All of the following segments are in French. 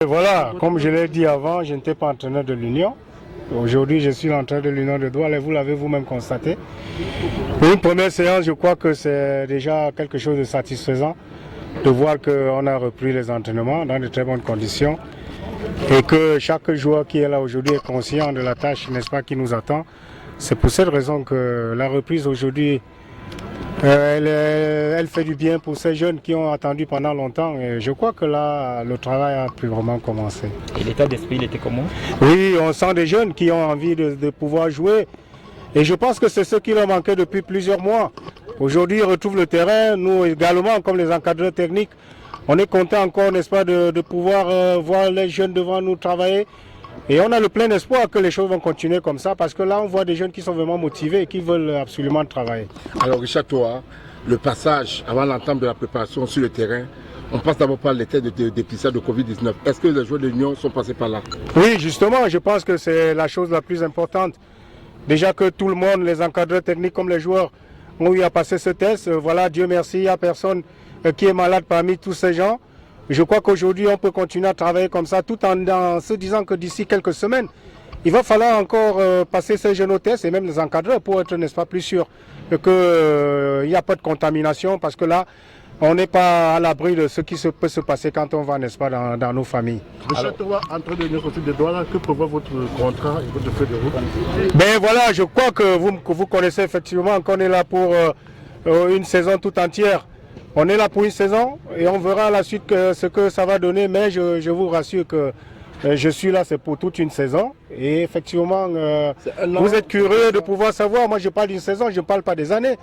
Et voilà, comme je l'ai dit avant, je n'étais pas entraîneur de l'Union. Aujourd'hui, je suis l'entraîneur de l'Union de Douala et vous l'avez vous-même constaté. Pour une première séance, je crois que c'est déjà quelque chose de satisfaisant de voir qu'on a repris les entraînements dans de très bonnes conditions et que chaque joueur qui est là aujourd'hui est conscient de la tâche, n'est-ce pas, qui nous attend. C'est pour cette raison que la reprise aujourd'hui, elle fait du bien pour ces jeunes qui ont attendu pendant longtemps. Et je crois que là, le travail a pu vraiment commencer. Et l'état d'esprit, il était comment? Oui, on sent des jeunes qui ont envie de pouvoir jouer. Et je pense que c'est ce qui leur manquait depuis plusieurs mois. Aujourd'hui, ils retrouvent le terrain. Nous également, comme les encadreurs techniques, on est content encore, n'est-ce pas, de pouvoir voir les jeunes devant nous travailler. Et on a le plein espoir que les choses vont continuer comme ça parce que là, on voit des jeunes qui sont vraiment motivés et qui veulent absolument travailler. Alors Richard Toa, le passage avant l'entame de la préparation sur le terrain, on passe d'abord par les tests de dépistage de Covid-19. Est-ce que les joueurs de l'Union sont passés par là? Oui, justement, je pense que c'est la chose la plus importante. Déjà que tout le monde, les encadreurs techniques comme les joueurs, ont eu à passer ce test. Voilà, Dieu merci, il n'y a personne qui est malade parmi tous ces gens. Je crois qu'aujourd'hui, on peut continuer à travailler comme ça tout en se disant que d'ici quelques semaines, il va falloir encore passer ces jeunes au test et même les encadreurs pour être, n'est-ce pas, plus sûr qu'il n'y a pas de contamination parce que là, on n'est pas à l'abri de ce qui peut se passer quand on va, n'est-ce pas, dans nos familles. Richard Toa, entraîneur de l'Union sportive de Douala, que prévoit votre contrat et votre feuille de route? Ben voilà, je crois que vous connaissez effectivement qu'on est là pour une saison tout entière. On est là pour une saison et on verra à la suite ce que ça va donner, mais je vous rassure que je suis là, c'est pour toute une saison. Et effectivement, vous êtes curieux de pouvoir savoir. Moi, je parle d'une saison, je ne parle pas des années.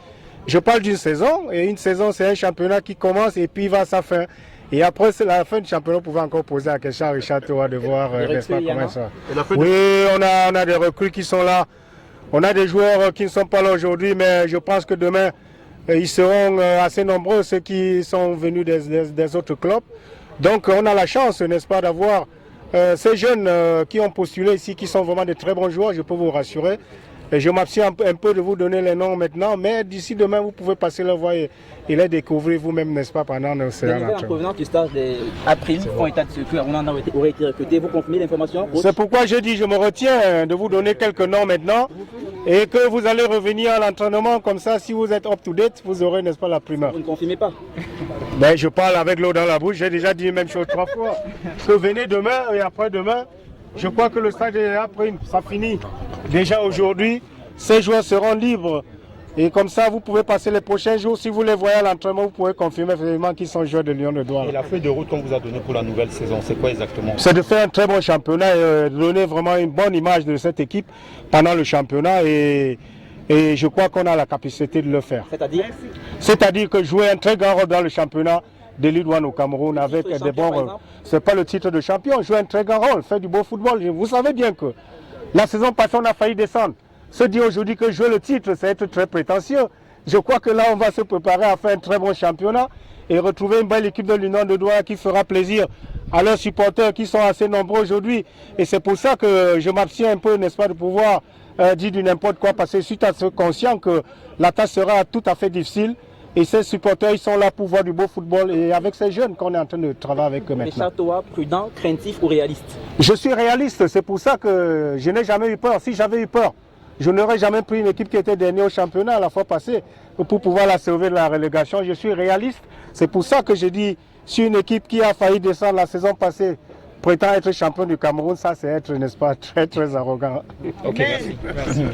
Je parle d'une saison, et une saison, c'est un championnat qui commence et puis va à sa fin. Et après, c'est la fin du championnat, vous pouvez encore poser la question à Richard Toa de voir, n'est-ce pas, comment ça. Oui, on a des recrues qui sont là. On a des joueurs qui ne sont pas là aujourd'hui, mais je pense que demain, ils seront assez nombreux, ceux qui sont venus des autres clubs. Donc on a la chance, n'est-ce pas, d'avoir ces jeunes qui ont postulé ici, qui sont vraiment de très bons joueurs, je peux vous rassurer. Et je m'abstiens un peu de vous donner les noms maintenant, mais d'ici demain, vous pouvez passer le voir et les découvrir vous-même, n'est-ce pas, pendant nos séances. Les nouvelles en provenance du stage d'April font état de ce que Aruna aurait été recruté. Vous confirmez l'information? C'est pourquoi je dis, je me retiens de vous donner quelques noms maintenant et que vous allez revenir à l'entraînement comme ça. Si vous êtes up-to-date, vous aurez, n'est-ce pas, la primeur. Vous ne confirmez pas? Ben, je parle avec l'eau dans la bouche. J'ai déjà dit la même chose 3 fois. Que venez demain et après-demain, je crois que le stage est après, ça finit. Déjà aujourd'hui, ces joueurs seront libres. Et comme ça, vous pouvez passer les prochains jours. Si vous les voyez à l'entraînement, vous pouvez confirmer effectivement qu'ils sont joueurs de Lyon de Douala. Et la feuille de route qu'on vous a donnée pour la nouvelle saison, c'est quoi exactement? C'est de faire un très bon championnat et de donner vraiment une bonne image de cette équipe pendant le championnat. Et je crois qu'on a la capacité de le faire. C'est-à-dire que jouer un très grand rôle dans le championnat de Ligue 1 au Cameroun avec des bons rôles. Ce n'est pas le titre de champion, jouer un très grand rôle, faire du beau football. Vous savez bien que la saison passée, on a failli descendre. Se dire aujourd'hui que jouer le titre, c'est être très prétentieux. Je crois que là, on va se préparer à faire un très bon championnat et retrouver une belle équipe de l'Union de Douala qui fera plaisir à leurs supporters qui sont assez nombreux aujourd'hui. Et c'est pour ça que je m'abstiens un peu, n'est-ce pas, de pouvoir dire du n'importe quoi, parce que je suis conscient que la tâche sera tout à fait difficile. Et ces supporters, ils sont là pour voir du beau football et avec ces jeunes qu'on est en train de travailler avec eux maintenant. Richard Toa, prudent, craintif ou réaliste? Je suis réaliste, c'est pour ça que je n'ai jamais eu peur. Si j'avais eu peur, je n'aurais jamais pris une équipe qui était dernière au championnat la fois passée pour pouvoir la sauver de la relégation. Je suis réaliste, c'est pour ça que je dis, si une équipe qui a failli descendre la saison passée prétend être champion du Cameroun, ça c'est être, n'est-ce pas, très très arrogant. Ok, merci.